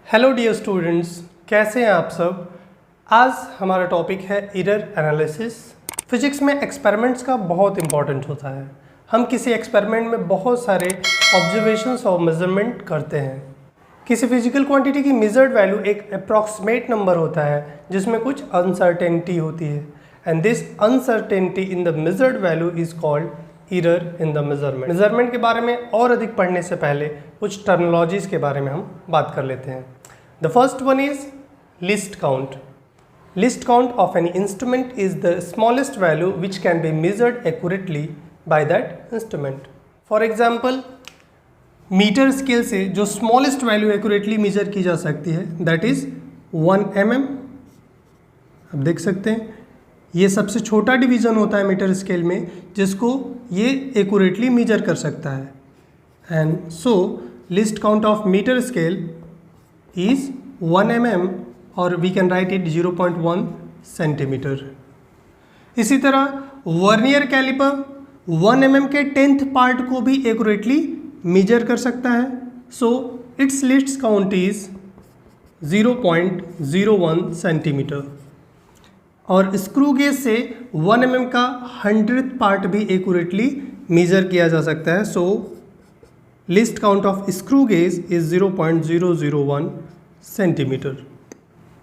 Hello dear students, कैसे हैं आप सब। आज हमारा टॉपिक है एरर एनालिसिस। फिजिक्स में एक्सपेरिमेंट्स का बहुत इंपॉर्टेंट होता है। हम किसी एक्सपेरिमेंट में बहुत सारे ऑब्जर्वेशंस और मेजरमेंट करते हैं। किसी फिजिकल क्वांटिटी की मेजर्ड वैल्यू एक अप्रॉक्सीमेट नंबर होता है जिसमें कुछ अनसर्टेनिटी होती है, and this uncertainty in the measured value is called error in the measurement. Measurement के बारे में और अधिक पढ़ने से पहले कुछ टर्मिनोलॉजीज के बारे में हम बात कर लेते हैं। The first one is least count. Least count of any instrument is the smallest value which can be measured accurately by that instrument. For example, metre scale से जो स्मॉलेस्ट वैल्यू एक्यूरेटली मेजर की जा सकती है that is 1 mm। अब देख सकते हैं ये सबसे छोटा डिवीजन होता है मीटर स्केल में जिसको ये एक्यूरेटली मेजर कर सकता है, and so least count of metre scale is 1 mm और we can write it 0.1 centimetre. इसी तरह वर्नियर कैलिपर 1 mm के 10th पार्ट को भी एक्यूरेटली मेजर कर सकता है, so it's least count is 0.01 centimetre. और स्क्रू गेज से 1 mm का 100th पार्ट भी एक्यूरेटली मेजर किया जा सकता है, so least count of screw gauge is 0.001 centimetre.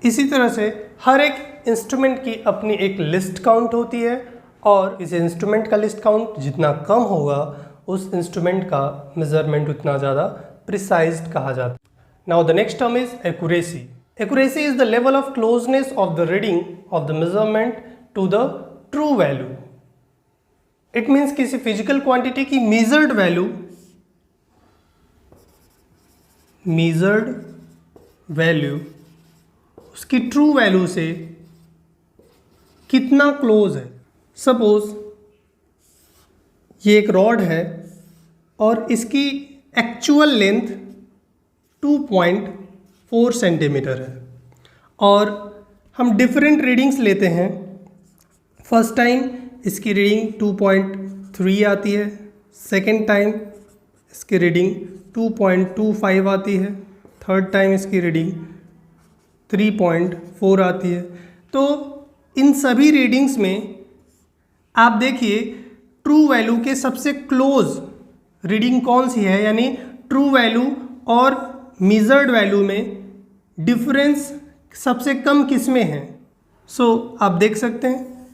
इसी तरह से हर एक इंस्ट्रूमेंट की अपनी एक लिस्ट काउंट होती है, और इस इंस्ट्रूमेंट का लिस्ट काउंट जितना कम होगा उस इंस्ट्रूमेंट का मेजरमेंट उतना ज़्यादा प्रिसाइज्ड कहा जाता है। Now the next term is accuracy. Accuracy is the level of closeness of the reading of the measurement to the true value. It means किसी फिजिकल क्वांटिटी की मेजर्ड वैल्यू उसकी true value से कितना close है। Suppose ये एक rod है और इसकी एक्चुअल लेंथ 2.4 सेंटीमीटर है, और हम डिफरेंट रीडिंग्स लेते हैं। फर्स्ट टाइम इसकी रीडिंग 2.3 आती है, सेकेंड टाइम इसकी रीडिंग 2.25 आती है, थर्ड टाइम इसकी रीडिंग 3.4 आती है। तो इन सभी रीडिंग्स में आप देखिए ट्रू वैल्यू के सबसे क्लोज रीडिंग कौन सी है, यानी ट्रू वैल्यू और मेजर्ड वैल्यू में डिफरेंस सबसे कम किस में है। सो आप देख सकते हैं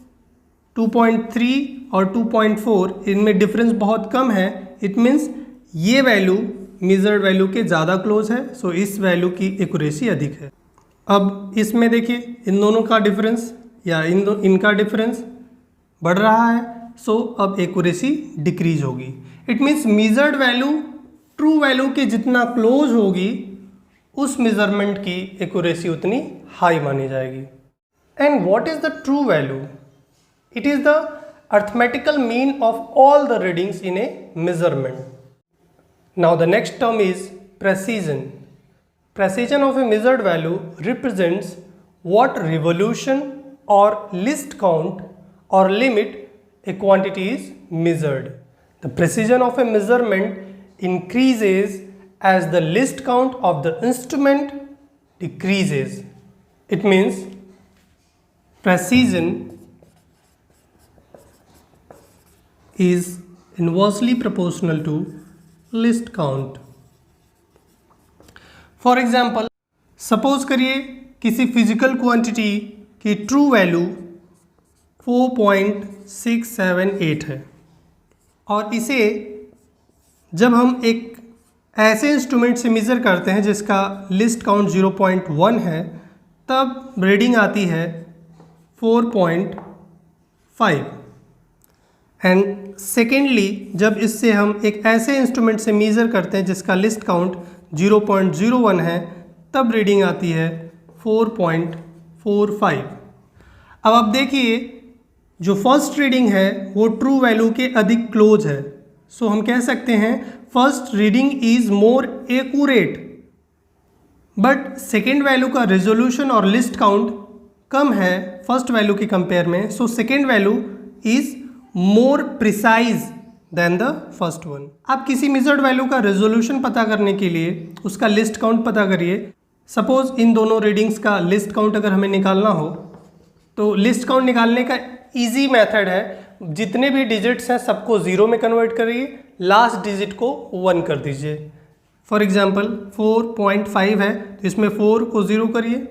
2.3 और 2.4 इनमें डिफरेंस बहुत कम है। इट मीन्स ये वैल्यू मेजर्ड वैल्यू के ज़्यादा क्लोज है, सो इस वैल्यू की एक्यूरेसी अधिक है। अब इसमें देखिए इन दोनों का डिफरेंस या इनका डिफरेंस बढ़ रहा है, सो अब एक्यूरेसी डिक्रीज होगी। It means measured value true value के जितना क्लोज होगी उस मेजरमेंट की एक्यूरेसी उतनी हाई मानी जाएगी। And what is the true value? It is the arithmetical mean of all the readings in A measurement. Now the next term is precision. Precision of a measured value represents what revolution or least count or limit a quantity is measured. The precision of a measurement increases as the least count of the instrument decreases. It means precision is inversely proportional to list count. For example suppose करिए किसी physical quantity की true value 4.678 है, और इसे जब हम एक ऐसे इंस्ट्रूमेंट से मेज़र करते हैं जिसका लिस्ट काउंट 0.1 है, तब रीडिंग आती है 4.5। एंड सेकेंडली जब इससे हम एक ऐसे इंस्ट्रूमेंट से मेज़र करते हैं जिसका लिस्ट काउंट 0.01 है, तब रीडिंग आती है 4.45। अब आप देखिए जो फर्स्ट रीडिंग है वो ट्रू वैल्यू के अधिक क्लोज है, सो हम कह सकते हैं first reading is more accurate, but second value का रेजोल्यूशन और लिस्ट काउंट कम है फर्स्ट वैल्यू के कंपेयर में, so second value is more precise than the first one. आप किसी मेजर्ड वैल्यू का रेजोल्यूशन पता करने के लिए उसका लिस्ट काउंट पता करिए। सपोज इन दोनों रीडिंग्स का लिस्ट काउंट अगर हमें निकालना हो तो लिस्ट काउंट निकालने का इजी मेथड है, जितने भी डिजिट्स हैं सबको 0 में कन्वर्ट करिए, लास्ट डिजिट को 1 कर दीजिए। फॉर एग्जांपल 4.5 है तो इसमें 4 को 0 करिए,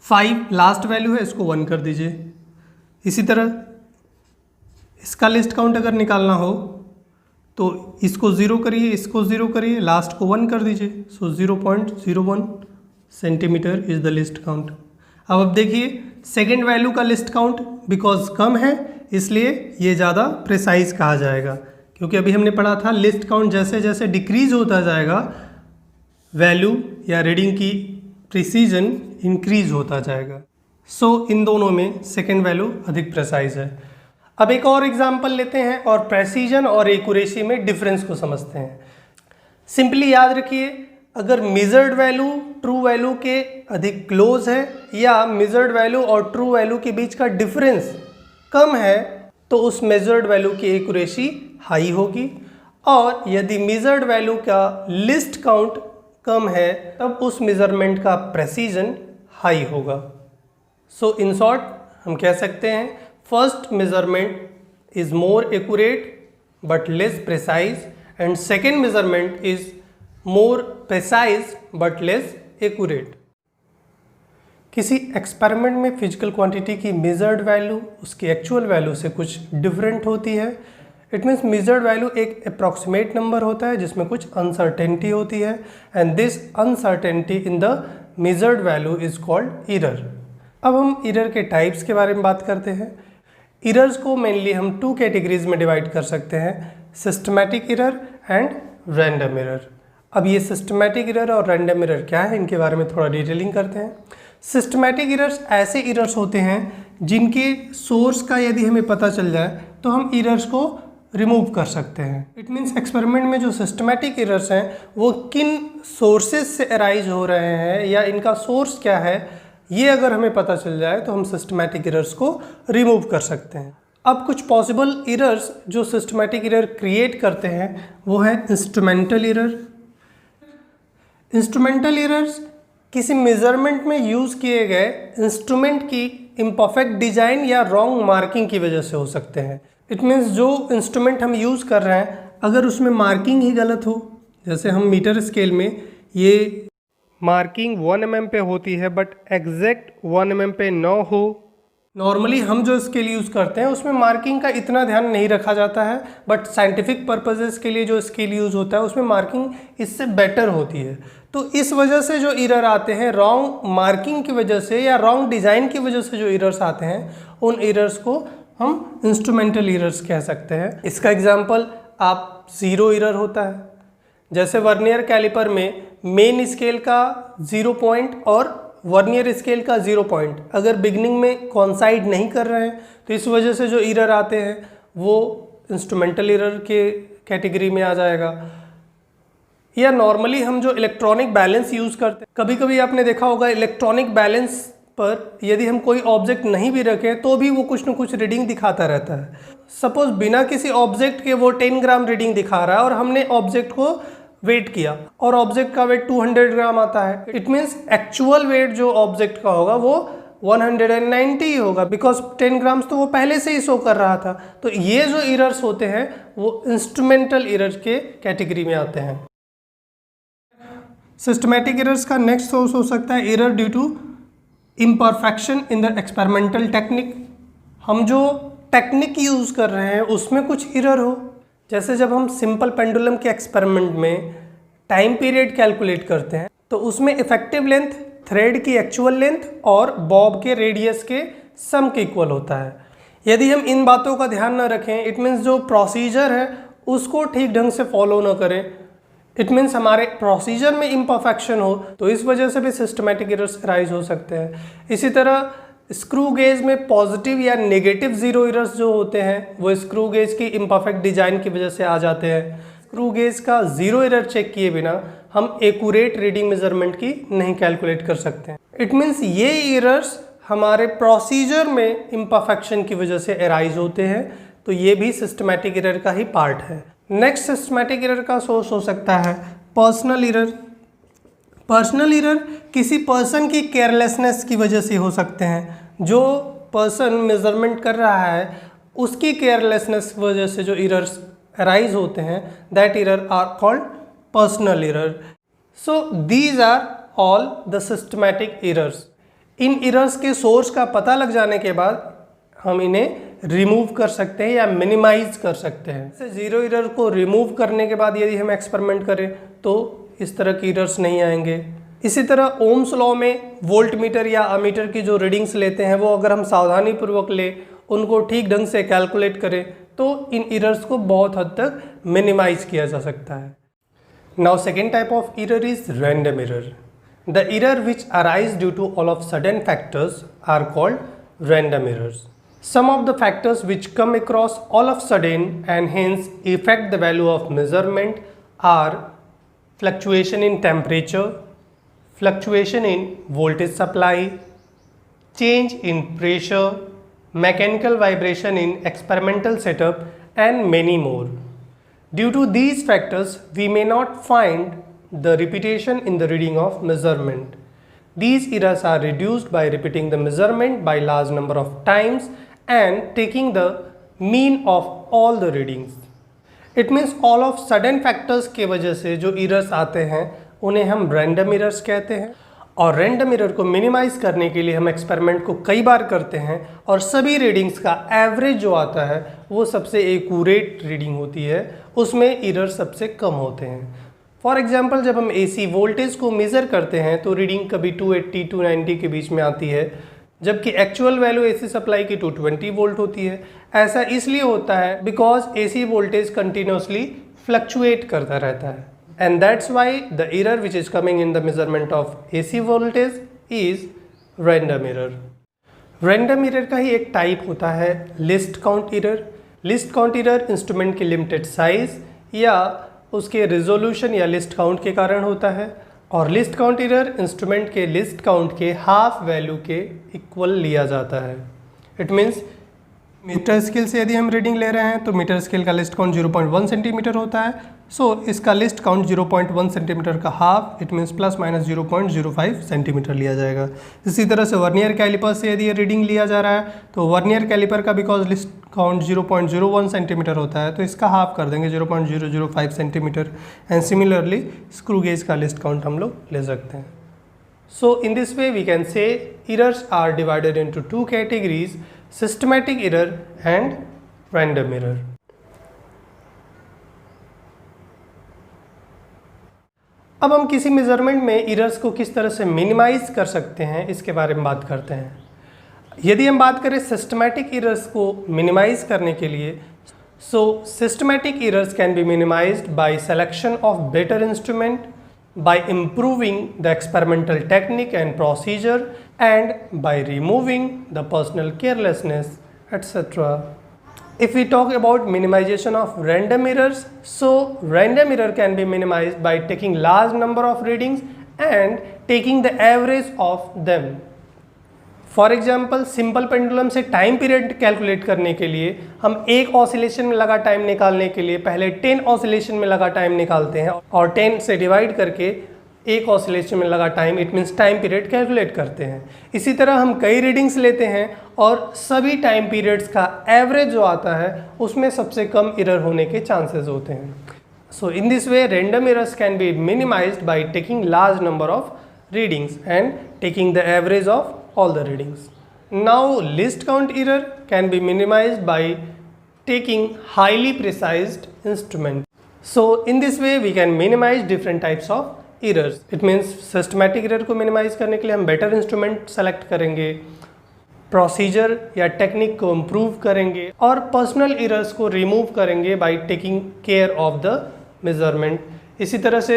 5 लास्ट वैल्यू है इसको 1 कर दीजिए। इसी तरह इसका लिस्ट काउंट अगर निकालना हो तो इसको 0 करिए, इसको 0 करिए, लास्ट को 1 कर दीजिए। सो 0.01 centimetre is the list count. अब देखिए सेकेंड वैल्यू का लिस्ट काउंट बिकॉज कम है इसलिए ये ज़्यादा प्रिसाइज कहा जाएगा, क्योंकि अभी हमने पढ़ा था लिस्ट काउंट जैसे जैसे डिक्रीज होता जाएगा वैल्यू या रीडिंग की प्रिसीजन इंक्रीज होता जाएगा। सो इन दोनों में सेकेंड वैल्यू अधिक प्रिसाइज है। अब एक और एग्जाम्पल लेते हैं और प्रेसीजन और एक्यूरेसी में डिफरेंस को समझते हैं। सिंपली याद रखिए, अगर मेजर्ड वैल्यू ट्रू वैल्यू के अधिक क्लोज है या मेजर्ड वैल्यू और ट्रू वैल्यू के बीच का डिफरेंस कम है तो उस मेजर्ड वैल्यू की एक्यूरेसी हाई होगी, और यदि मेजर्ड वैल्यू का लिस्ट काउंट कम है तब उस मेजरमेंट का प्रेसीजन हाई होगा। सो इन शॉर्ट हम कह सकते हैं first measurement is more accurate but less precise and second measurement is more precise but less accurate। किसी एक्सपेरिमेंट में फिजिकल क्वांटिटी की मेजर्ड वैल्यू उसकी एक्चुअल वैल्यू से कुछ डिफरेंट होती है। इट मीन्स मेजर्ड वैल्यू एक अप्रॉक्सीमेट नंबर होता है जिसमें कुछ अनसर्टेनिटी होती है and this uncertainty in the measured value is called error. अब हम एरर के टाइप्स के बारे में बात करते हैं। एरर्स को मेनली हम 2 कैटेगरीज में डिवाइड कर सकते हैं, systematic error and random error. अब ये सिस्टमैटिक एरर और रैंडम एरर क्या है इनके बारे में थोड़ा डिटेलिंग करते हैं। सिस्टमैटिक एरर्स ऐसे एरर्स होते हैं जिनके सोर्स का यदि हमें पता चल जाए तो हम एरर्स को रिमूव कर सकते हैं। इट मीन्स एक्सपेरिमेंट में जो सिस्टमैटिक एरर्स हैं वो किन सोर्सेज से अराइज हो रहे हैं या इनका सोर्स क्या है, ये अगर हमें पता चल जाए तो हम सिस्टमैटिक एरर्स को रिमूव कर सकते हैं। अब कुछ पॉसिबल एरर्स जो सिस्टमैटिक एरर क्रिएट करते हैं वो है इंस्ट्रूमेंटल एरर। इंस्ट्रूमेंटल एरर्स किसी मेजरमेंट में यूज़ किए गए इंस्ट्रूमेंट की इम्परफेक्ट डिजाइन या रॉन्ग मार्किंग की वजह से हो सकते हैं। इट मीन्स जो इंस्ट्रूमेंट हम यूज़ कर रहे हैं अगर उसमें मार्किंग ही गलत हो, जैसे हम मीटर स्केल में ये मार्किंग 1 mm पे होती है बट एग्जैक्ट 1 mm पे न हो। नॉर्मली हम जो स्केल यूज़ करते हैं उसमें मार्किंग का इतना ध्यान नहीं रखा जाता है, बट साइंटिफिक पर्पसेस के लिए जो स्केल यूज़ होता है उसमें मार्किंग इससे बेटर होती है। तो इस वजह से जो एरर आते हैं रॉन्ग मार्किंग की वजह से या रॉन्ग डिज़ाइन की वजह से जो एरर्स आते हैं उन एरर्स को हम इंस्ट्रूमेंटल एरर्स कह सकते हैं। इसका एग्जाम्पल आप ज़ीरो एरर होता है, जैसे वर्नियर कैलिपर में मेन स्केल का 0 पॉइंट और वर्नियर स्केल का 0 पॉइंट अगर बिगनिंग में कॉन्साइड नहीं कर रहे हैं तो इस वजह से जो एरर आते हैं वो इंस्ट्रूमेंटल एरर के कैटेगरी में आ जाएगा। या नॉर्मली हम जो इलेक्ट्रॉनिक बैलेंस यूज़ करते हैं, कभी कभी आपने देखा होगा इलेक्ट्रॉनिक बैलेंस पर यदि हम कोई ऑब्जेक्ट नहीं भी रखें तो भी वो कुछ न कुछ रीडिंग दिखाता रहता है। सपोज बिना किसी ऑब्जेक्ट के वो 10 ग्राम रीडिंग दिखा रहा है और हमने ऑब्जेक्ट को वेट किया और ऑब्जेक्ट का वेट 200 ग्राम आता है। इट मीन्स एक्चुअल वेट जो ऑब्जेक्ट का होगा वो 190 होगा बिकॉज 10 ग्राम्स तो वो पहले से ही शो कर रहा था। तो ये जो एरर्स होते हैं वो इंस्ट्रूमेंटल एरर्स के कैटेगरी में आते हैं। सिस्टमैटिक एरर्स का नेक्स्ट सोर्स हो सकता है error due to imperfection in the experimental technique. हम जो टेक्निक यूज़ कर रहे हैं उसमें कुछ एरर हो, जैसे जब हम सिंपल पेंडुलम के एक्सपेरिमेंट में टाइम पीरियड कैलकुलेट करते हैं तो उसमें इफेक्टिव लेंथ थ्रेड की एक्चुअल लेंथ और बॉब के रेडियस के सम के इक्वल होता है। यदि हम इन बातों का ध्यान न रखें, इट मीन्स जो प्रोसीजर है उसको ठीक ढंग से फॉलो न करें, इट मीन्स हमारे प्रोसीजर में इम्परफेक्शन हो, तो इस वजह से भी सिस्टमैटिक एरर्स राइज हो सकते हैं। इसी तरह स्क्रू गेज में पॉजिटिव या नेगेटिव जीरो एरर्स जो होते हैं वो स्क्रू गेज की इम्परफेक्ट डिजाइन की वजह से आ जाते हैं। स्क्रू गेज का जीरो एरर चेक किए बिना हम एक्यूरेट रीडिंग मेजरमेंट की नहीं कैलकुलेट कर सकते हैं। इट मीन्स ये एरर्स हमारे प्रोसीजर में इम्परफेक्शन की वजह से अराइज होते हैं, तो ये भी सिस्टमैटिक एरर का ही पार्ट है। नेक्स्ट सिस्टमैटिक एरर का सोर्स हो सकता है पर्सनल एरर। पर्सनल एरर किसी पर्सन की केयरलेसनेस की वजह से हो सकते हैं। जो पर्सन मेजरमेंट कर रहा है उसकी केयरलेसनेस वजह से जो एरर्स अराइज होते हैं, that error are called personal error. So these are all the systematic errors. इन एरर्स के सोर्स का पता लग जाने के बाद हम इन्हें रिमूव कर सकते हैं या मिनिमाइज कर सकते हैं। जैसे जीरो एरर को रिमूव करने के बाद यदि हम एक्सपेरिमेंट करें तो इस तरह की एरर्स नहीं आएंगे। इसी तरह ओम्स लॉ में वोल्ट मीटर या अमीटर की जो रीडिंग्स लेते हैं वो अगर हम सावधानी पूर्वक लें, उनको ठीक ढंग से कैलकुलेट करें तो इन एरर्स को बहुत हद तक मिनिमाइज किया जा सकता है। Now second type of error is random error. The error which arise due to all of sudden factors are called random errors. Some of the factors which come across all of sudden and hence affect the value of measurement are fluctuation in temperature, fluctuation in voltage supply, change in pressure, mechanical vibration in experimental setup and many more. Due to these factors, we may not find the repetition in the reading of measurement. These errors are reduced by repeating the measurement by large number of times and taking the mean of all the readings. It means all of sudden factors के वजह से जो errors आते हैं उन्हें हम random errors कहते हैं। और random error को minimize करने के लिए हम experiment को कई बार करते हैं और सभी readings का average जो आता है वो सबसे accurate reading होती है, उसमें error सबसे कम होते हैं। फॉर एग्जाम्पल जब हम AC वोल्टेज को मेज़र करते हैं तो रीडिंग कभी 280 290 के बीच में आती है, जबकि एक्चुअल वैल्यू AC सप्लाई की 220 वोल्ट होती है। ऐसा इसलिए होता है because AC voltage continuously fluctuate करता रहता है and that's why the error which is coming in the measurement of AC voltage is random error. Random error का ही एक टाइप होता है list count error. List count error instrument की limited size या उसके रिजोल्यूशन या लिस्ट काउंट के कारण होता है और लिस्ट काउंट एरर इंस्ट्रूमेंट के लिस्ट काउंट के हाफ वैल्यू के इक्वल लिया जाता है। इट मीन्स मीटर स्केल से यदि हम रीडिंग ले रहे हैं तो मीटर स्केल का लिस्ट काउंट 0.1 सेंटीमीटर होता है, सो इसका लिस्ट काउंट 0.1 सेंटीमीटर का half, it means plus minus 0.05 centimetre लिया जाएगा। इसी तरह से वर्नियर कैलिपर से यदि ये रीडिंग लिया जा रहा है तो वर्नियर कैलिपर का बिकॉज लिस्ट काउंट 0.01 सेंटीमीटर होता है तो इसका हाफ कर देंगे 0.005 centimetre. And similarly screw gauge का लिस्ट काउंट हम लोग ले सकते हैं। So in this way we can say errors are divided into two categories, systematic error and random error. अब हम किसी मेजरमेंट में एरर्स को किस तरह से मिनिमाइज कर सकते हैं इसके बारे में बात करते हैं। यदि हम बात करें सिस्टमैटिक एरर्स को मिनिमाइज करने के लिए, so systematic errors can be minimised by selection of better instrument, by improving the experimental technique and procedure, and by removing the personal carelessness, etc. If we talk about minimization of random errors, so random error can be minimized by taking large number of readings and taking the average of them. For example simple pendulum से time period calculate करने के लिए हम एक oscillation में लगा time निकालने के लिए पहले 10 ऑसिलेशन में लगा टाइम निकालते हैं और 10 से डिवाइड करके एक ऑसिलेशन में लगा time, it means time period calculate करते हैं। इसी तरह हम कई रीडिंग्स लेते हैं और सभी टाइम पीरियड्स का एवरेज जो आता है उसमें सबसे कम एरर होने के चांसेस होते हैं। So in this way random errors can be minimised by taking large number of readings and taking the average of all the readings. Now list count error can be minimized by taking highly precise instrument. So in this way we can minimize different types of errors. It means systematic error को minimize करने के लिए हम better instrument select करेंगे, procedure या technique को improve करेंगे और पर्सनल एरर्स को रिमूव करेंगे by taking care of the measurement. इसी तरह से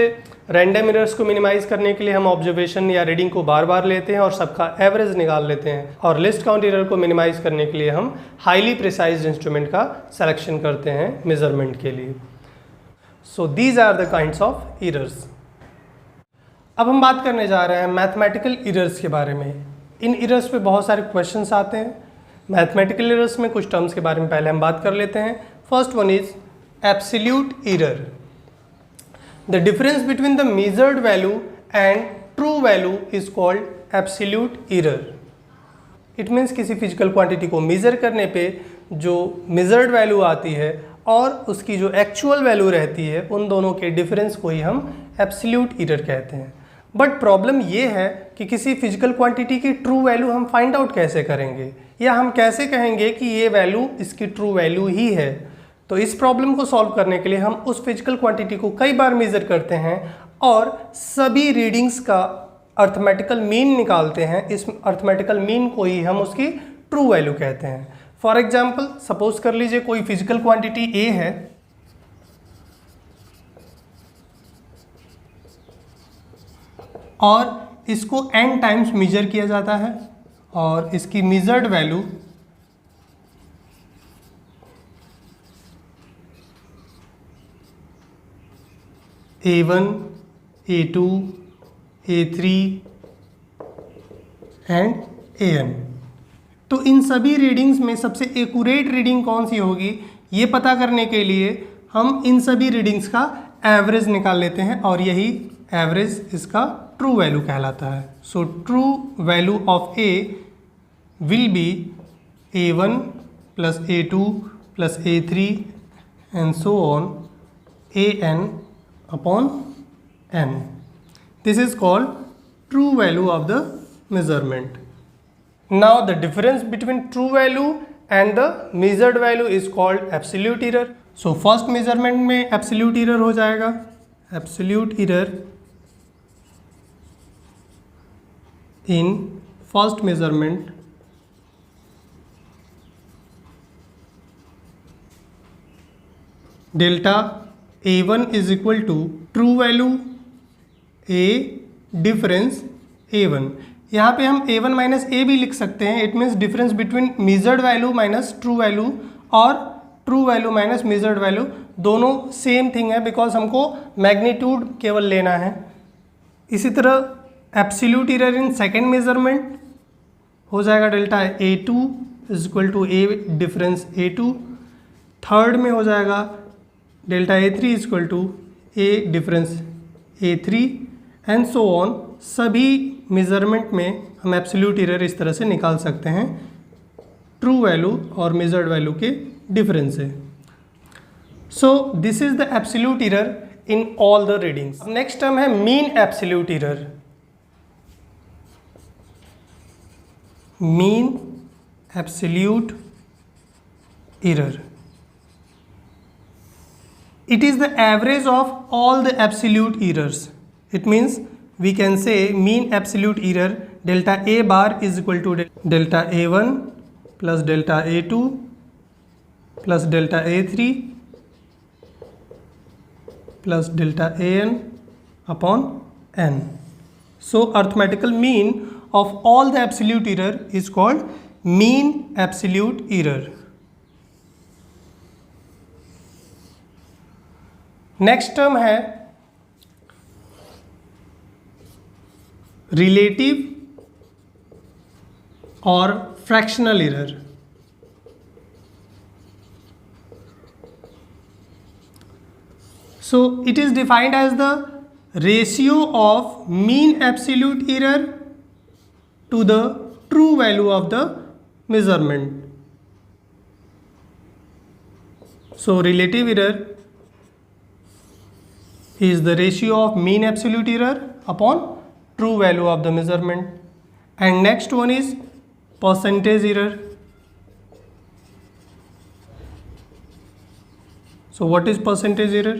रैंडम एरर्स को मिनिमाइज करने के लिए हम ऑब्जर्वेशन या रीडिंग को बार बार लेते हैं और सबका एवरेज निकाल लेते हैं और लिस्ट काउंट एरर को मिनिमाइज करने के लिए हम हाईली प्रिसाइज इंस्ट्रूमेंट का सिलेक्शन करते हैं मेजरमेंट के लिए। So these are the kinds of errors. अब हम बात करने जा रहे हैं मैथमेटिकल एरर्स के बारे में। इन एरर्स पे बहुत सारे क्वेश्चंस आते हैं। मैथमेटिकल एरर्स में कुछ टर्म्स के बारे में पहले हम बात कर लेते हैं। First one is absolute error. The difference between the measured value and true value is called absolute error. It means किसी फिजिकल क्वांटिटी को मेज़र करने पे जो मेजर्ड वैल्यू आती है और उसकी जो एक्चुअल वैल्यू रहती है, उन दोनों के डिफरेंस को ही हम एब्सोल्यूट एरर कहते हैं। बट प्रॉब्लम ये है कि किसी फिजिकल क्वांटिटी की ट्रू वैल्यू हम फाइंड आउट कैसे करेंगे, या हम कैसे कहेंगे कि ये वैल्यू इसकी ट्रू वैल्यू ही है। तो इस प्रॉब्लम को सॉल्व करने के लिए हम उस फिजिकल क्वांटिटी को कई बार मेज़र करते हैं और सभी रीडिंग्स का अर्थमेटिकल मीन निकालते हैं। इस अर्थमेटिकल मीन को ही हम उसकी ट्रू वैल्यू कहते हैं। फॉर एग्जाम्पल, सपोज कर लीजिए कोई फिजिकल क्वांटिटी ए है और इसको n टाइम्स मेजर किया जाता है और इसकी measured value A1, A2, A3 and An। तो इन सभी रीडिंग्स में सबसे एक्यूरेट रीडिंग कौन सी होगी, ये पता करने के लिए हम इन सभी रीडिंग्स का एवरेज निकाल लेते हैं और यही एवरेज इसका ट्रू वैल्यू कहलाता है। So true value of A will be A1 plus A2 plus A3 and so on An upon n. This is called true value of the measurement. Now the difference between true value and the measured value is called absolute error. So first measurement में absolute error हो जाएगा। Absolute error in first measurement delta A1 is equal to true value A difference A1। यहाँ पे हम A1 minus A भी लिख सकते हैं। It means difference between measured value minus true value और true value minus measured value, दोनों same thing है बिकॉज हमको मैग्नीट्यूड केवल लेना है। इसी तरह absolute error in second measurement हो जाएगा delta A2 is equal to A difference A2। Third में हो जाएगा delta A3 is equal to A difference A3 and so on. सभी मेज़रमेंट में हम एब्सोल्यूट एरर इस तरह से निकाल सकते हैं, ट्रू वैल्यू और मेजर्ड वैल्यू के डिफरेंस से। So this is the absolute error in all the readings. Next term है mean absolute error. Mean absolute error, it is the average of all the absolute errors. It means we can say mean absolute error delta A bar is equal to delta A1 plus delta A2 plus delta A3 plus delta An upon n. So arithmetical mean of all the absolute error is called mean absolute error. Next term है relative और fractional error. So it is defined as the ratio of mean absolute error to the true value of the measurement. So relative error is the ratio of mean absolute error upon true value of the measurement. And next one is percentage error. So what is percentage error?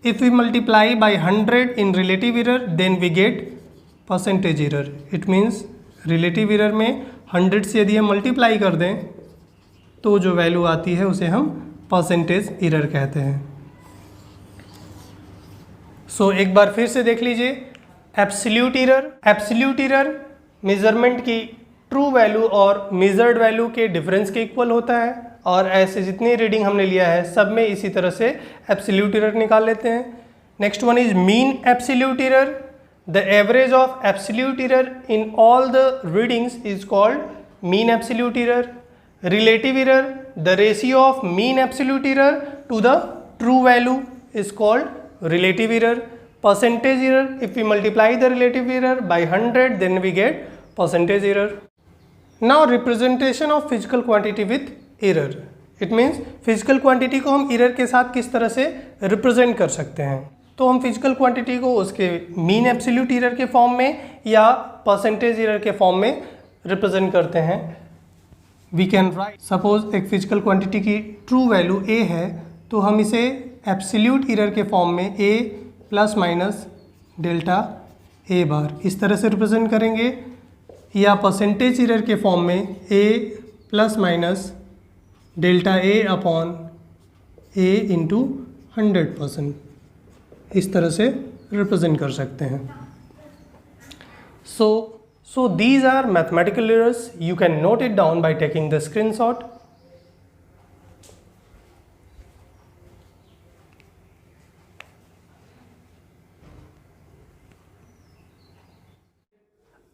If we multiply by 100 in relative error, then we get percentage error. It means relative error में 100 से यदि हम multiply कर दें तो जो value आती है उसे हम परसेंटेज एरर कहते हैं। सो एक बार फिर से देख लीजिए, absolute error. Absolute error measurement की ट्रू वैल्यू और मेजर्ड वैल्यू के डिफरेंस के इक्वल होता है और ऐसे जितनी रीडिंग हमने लिया है सब में इसी तरह से एब्सोल्यूट एरर निकाल लेते हैं। Next one is mean absolute error. The average of absolute error in all the readings is called mean absolute error. relative error, the ratio of mean absolute error to the true value is called relative error. Percentage error, if we multiply the relative error by 100 then we get percentage error. Now representation of physical quantity with error. It means physical quantity को हम error के साथ किस तरह से represent कर सकते हैं. तो हम फिजिकल क्वांटिटी को उसके मीन एब्सोल्यूट एरर के फॉर्म में या परसेंटेज एरर के फॉर्म में रिप्रेजेंट करते हैं. वी कैन राइट, सपोज एक फिजिकल क्वांटिटी की ट्रू वैल्यू ए है तो हम इसे एब्सोल्यूट एरर के फॉर्म में ए प्लस माइनस डेल्टा ए बार इस तरह से रिप्रेजेंट करेंगे, या परसेंटेज एरर के फॉर्म में ए plus minus delta A upon A into 100% इस तरह से रिप्रेजेंट कर सकते हैं. So these are mathematical errors. You can note it down by taking the screenshot.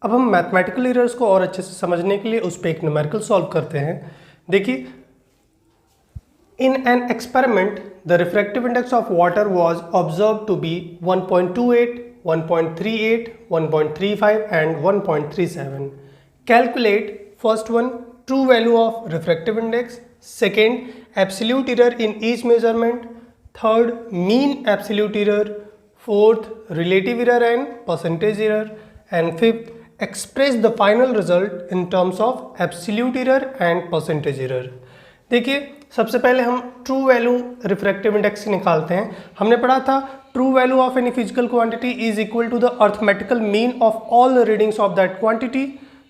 अब हम मैथमेटिकल एरर्स को और अच्छे से समझने के लिए उस पर एक न्यूमेरिकल सॉल्व करते हैं. देखिए, in an experiment, the refractive index of water was observed to be 1.28, 1.38, 1.35 and 1.37. Calculate first one, true value of refractive index, second, absolute error in each measurement, third, mean absolute error, fourth, relative error and percentage error, and fifth, express the final result in terms of absolute error and percentage error. देखिए, सबसे पहले हम true value refractive index निकालते हैं. हमने पढ़ा था true value of any physical quantity is equal to the arithmetical mean of all the readings of that quantity.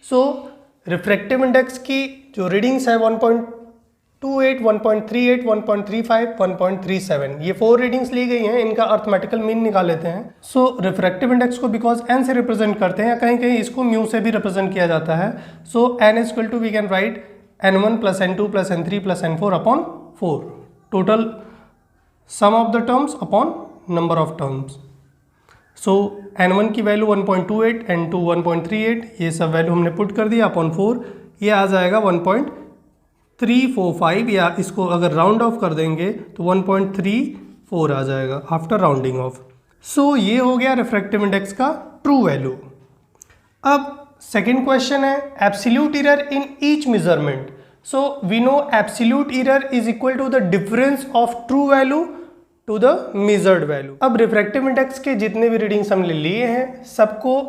So refractive index की जो रीडिंग्स है 1.28, 1.38, 1.35, 1.37, ये 4 रीडिंग्स ली गई हैं. इनका अर्थमेटिकल मीन निकाल लेते हैं. सो रिफ्रैक्टिव इंडेक्स को बिकॉज एन से रिप्रेजेंट करते हैं, या कहीं कहीं इसको म्यू से भी रिप्रेजेंट किया जाता है. So N is equal to we can write n1 plus n2 plus n3 plus n4 upon 4. Total sum of the terms upon number of terms. So n1 की वैल्यू 1.28, n2 1.38, ये सब value हमने put कर दिया upon 4. ये आ जाएगा 1.345, या इसको अगर राउंड ऑफ कर देंगे तो 1.34 आ जाएगा आफ्टर राउंडिंग ऑफ. सो ये हो गया रिफ्रैक्टिव इंडेक्स का ट्रू वैल्यू. अब सेकेंड क्वेश्चन है absolute error in each measurement. So we know absolute error is equal to the difference of true value to the measured value. अब refractive index के जितने भी रीडिंग्स हमने लिए हैं सबको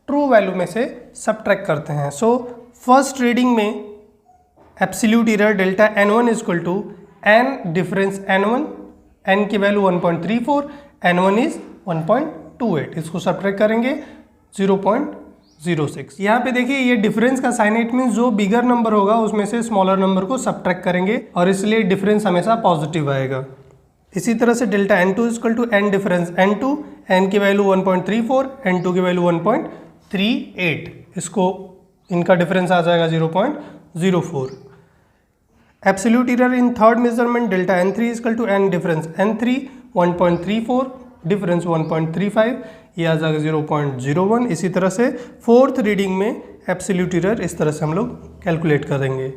ट्रू वैल्यू में से सबट्रैक्ट करते हैं. सो फर्स्ट रीडिंग में absolute error delta n1 is equal to n difference n1, n की वैल्यू 1.34, n1 इज 1.28. इसको सबट्रैक्ट करेंगे 0.06. यहाँ पे देखिए ये डिफरेंस का साइन, इट मीन्स जो बिगर नंबर होगा उसमें से स्मॉलर नंबर को सबट्रैक्ट करेंगे और इसलिए डिफरेंस हमेशा पॉजिटिव आएगा. इसी तरह से delta n2 equal to n difference n2, n की वैल्यू 1.34, n2 की वैल्यू 1.38. इसको इनका डिफरेंस आ जाएगा 0.04. Absolute error in third measurement delta n3 equal to n difference n3, 1.34 difference 1.35, ये आ जाएगा 0.01. इसी तरह से फोर्थ रीडिंग में एब्सोल्यूट एरर इस तरह से हम लोग कैलकुलेट करेंगे.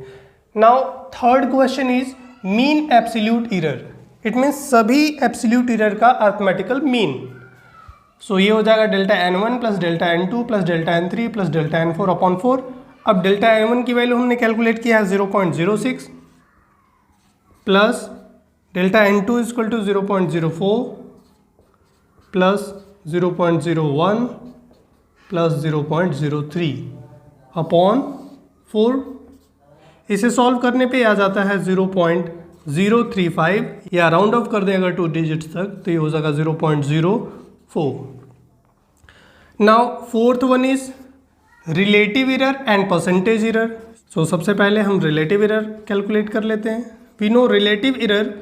Now third question is mean absolute error. It means सभी एब्सोल्यूट एरर का अर्थमेटिकल मीन. सो ये हो जाएगा delta n1 plus delta n2 plus delta n3 plus delta n4 upon 4. अब डेल्टा n1 की वैल्यू हमने कैलकुलेट किया है 0.06 plus delta n2 equal to 0.04 plus 0.01 plus 0.03 upon 4. इसे सॉल्व करने पे आ जाता है 0.035, या राउंड ऑफ कर दें अगर 2 डिजिट्स तक तो ये हो जाएगा 0.04. Now fourth one is relative error and percentage error. So सबसे पहले हम रिलेटिव एरर कैलकुलेट कर लेते हैं. We know relative error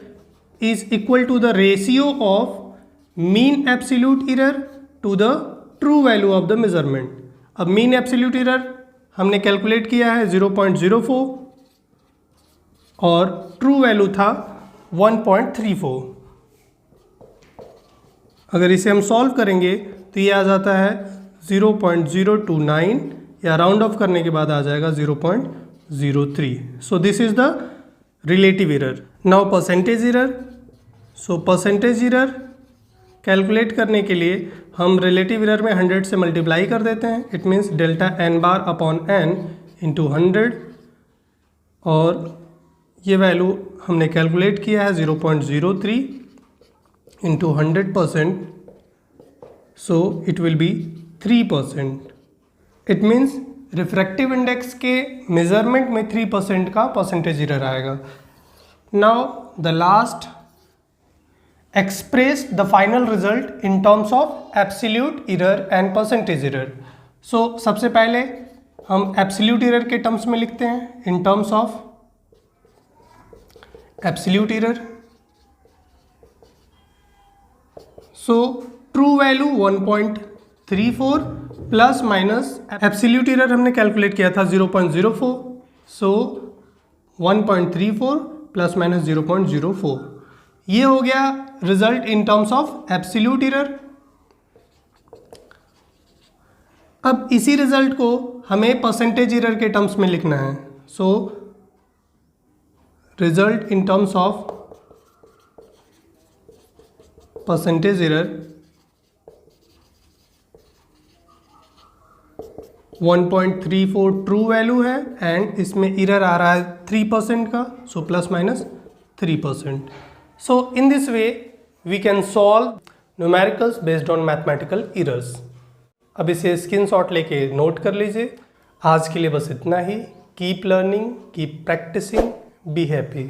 is equal to the ratio of mean absolute error to the true value of the measurement. अब mean absolute error हमने calculate किया है 0.04 और ट्रू वैल्यू था 1.34. अगर इसे हम सॉल्व करेंगे तो ये आ जाता है 0.029, या राउंड ऑफ करने के बाद आ जाएगा 0.03. So this is the relative error. Now percentage error. So percentage error calculate करने के लिए हम रिलेटिव एरर में 100 से मल्टीप्लाई कर देते हैं. It means delta n bar upon n into 100 और ये वैल्यू हमने कैलकुलेट किया है 0.03 into 100%. So it will be 3%. It means refractive index के मेजरमेंट में 3% का परसेंटेज एरर आएगा. Now the last express the final result in terms of absolute error and percentage error. So सबसे पहले हम absolute error के टर्म्स में लिखते हैं. in terms of absolute error, so true value 1.34 plus minus absolute error हमने calculate किया था 0.04. सो 1.34 प्लस माइनस 0.04. ये हो गया result in terms of absolute error. अब इसी रिजल्ट को हमें परसेंटेज एरर के टर्म्स में लिखना है. So result in terms of percentage error 1.34 true value है एंड इसमें एरर आ रहा है 3% का. So plus minus 3%. So in this way we can solve numericals based on mathematical errors. अब इसे स्क्रीनशॉट लेके नोट कर लीजिए. आज के लिए बस इतना ही. Keep learning, keep practising, be happy.